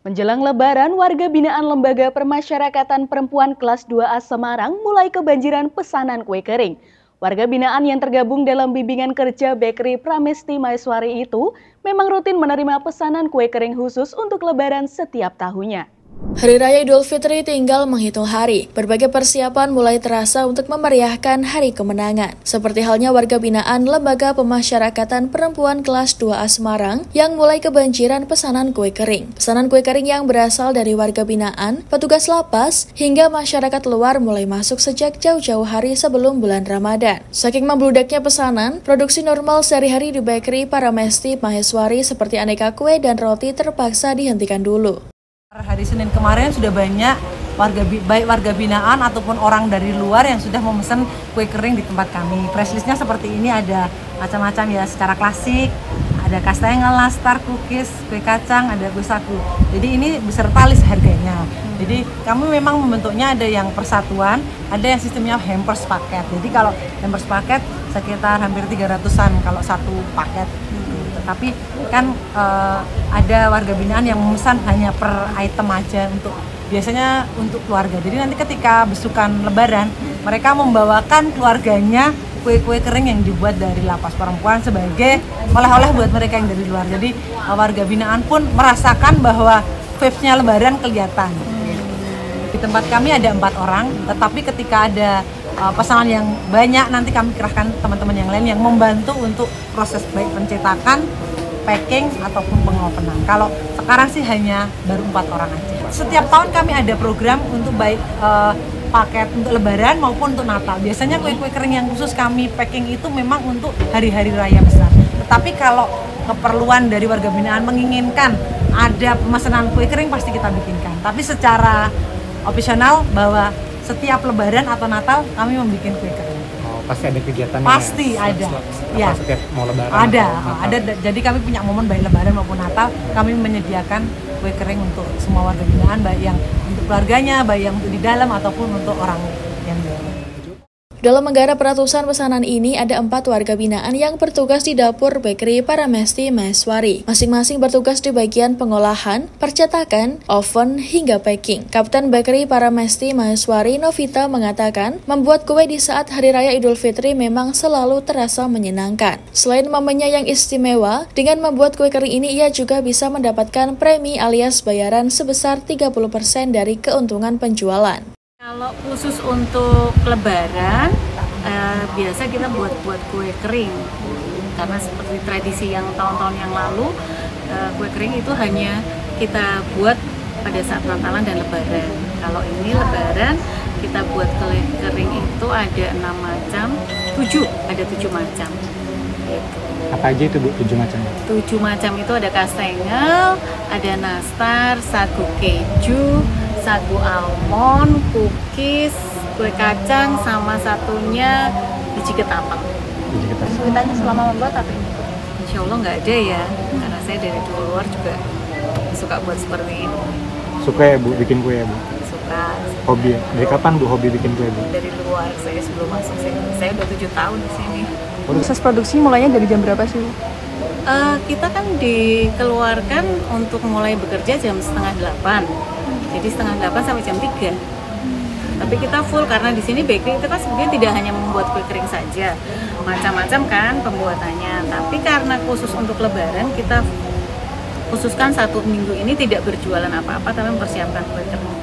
Menjelang Lebaran, warga binaan Lembaga Permasyarakatan Perempuan kelas 2A Semarang mulai kebanjiran pesanan kue kering. Warga binaan yang tergabung dalam bimbingan kerja Bakery Pramesti Maheswari itu memang rutin menerima pesanan kue kering khusus untuk Lebaran setiap tahunnya. Hari Raya Idul Fitri tinggal menghitung hari. Berbagai persiapan mulai terasa untuk memeriahkan hari kemenangan. Seperti halnya warga binaan Lembaga Pemasyarakatan Perempuan kelas 2A Semarang yang mulai kebanjiran pesanan kue kering. Pesanan kue kering yang berasal dari warga binaan, petugas lapas, hingga masyarakat luar mulai masuk sejak jauh-jauh hari sebelum bulan Ramadan. Saking membludaknya pesanan, produksi normal sehari-hari di Bakery Pramesti Maheswari seperti aneka kue dan roti terpaksa dihentikan dulu. Hari Senin kemarin sudah banyak baik warga binaan ataupun orang dari luar yang sudah memesan kue kering di tempat kami. Press listnya seperti ini, ada macam-macam ya, secara klasik, ada kastengel, nastar, cookies, kue kacang, ada kue sagu. Jadi ini beserta list harganya. Jadi kami memang membentuknya ada yang persatuan, ada yang sistemnya hampers paket. Jadi kalau hampers paket sekitar hampir 300-an kalau satu paket. Tapi kan ada warga binaan yang memesan hanya per item aja, biasanya untuk keluarga. Jadi nanti ketika besukan Lebaran, mereka membawakan keluarganya kue-kue kering yang dibuat dari lapas perempuan sebagai oleh-oleh buat mereka yang dari luar. Jadi warga binaan pun merasakan bahwa vibes-nya Lebaran kelihatan. Di tempat kami ada 4 orang, tetapi ketika ada pesanan yang banyak, nanti kami kerahkan teman-teman yang lain yang membantu untuk proses baik pencetakan, packing, ataupun pengopenan. Kalau sekarang sih hanya baru 4 orang aja. Setiap tahun kami ada program untuk baik paket untuk Lebaran maupun untuk Natal. Biasanya kue-kue kering yang khusus kami packing itu memang untuk hari-hari raya besar. Tetapi kalau keperluan dari warga binaan menginginkan ada pemesanan kue kering, pasti kita bikinkan. Tapi secara opsional bahwa setiap Lebaran atau Natal kami membuat kue kering. Oh, pasti ada kegiatan. Pasti ya, ada. Ya. Setiap mau Lebaran. Ada. Jadi kami punya momen baik Lebaran maupun Natal, kami menyediakan kue kering untuk semua warga binaan, baik yang untuk keluarganya, baik yang untuk di dalam ataupun untuk orang yang di luar. Dalam menggarap ratusan pesanan ini, ada 4 warga binaan yang bertugas di dapur Bakery Pramesti Maheswari. Masing-masing bertugas di bagian pengolahan, percetakan, oven, hingga packing. Kapten Bakery Pramesti Maheswari, Novita, mengatakan, membuat kue di saat Hari Raya Idul Fitri memang selalu terasa menyenangkan. Selain momennya yang istimewa, dengan membuat kue kering ini ia juga bisa mendapatkan premi alias bayaran sebesar 30% dari keuntungan penjualan. Kalau khusus untuk Lebaran, biasa kita buat kue kering, karena seperti tradisi yang tahun-tahun yang lalu, kue kering itu hanya kita buat pada saat Natalan dan Lebaran. Kalau ini Lebaran, kita buat kue kering itu ada 6 macam, 7 macam. Gitu. Apa aja itu Bu, 7 macam? 7 macam itu ada kastengel, ada nastar, sagu keju, sagu almond, cookies, kue kacang, sama satunya biji ketapang. Kesulitannya selama membuat apa ini? Insya Allah nggak ada ya, karena saya dari luar juga suka buat seperti ini. Suka ya Bu bikin kue ya Bu? Suka. Hobi ya? Dari kapan Bu hobi bikin kue Bu? Dari luar, saya sebelum masuk sini. Saya udah 7 tahun di sini. Proses produksi mulainya dari jam berapa sih? Kita kan dikeluarkan untuk mulai bekerja jam 7:30. Jadi 7:30 sampai jam 3. Tapi kita full karena di sini bakery itu kan sebenarnya tidak hanya membuat kue kering saja, macam-macam kan pembuatannya. Tapi karena khusus untuk Lebaran, kita khususkan 1 minggu ini tidak berjualan apa-apa, tapi mempersiapkan kue kering.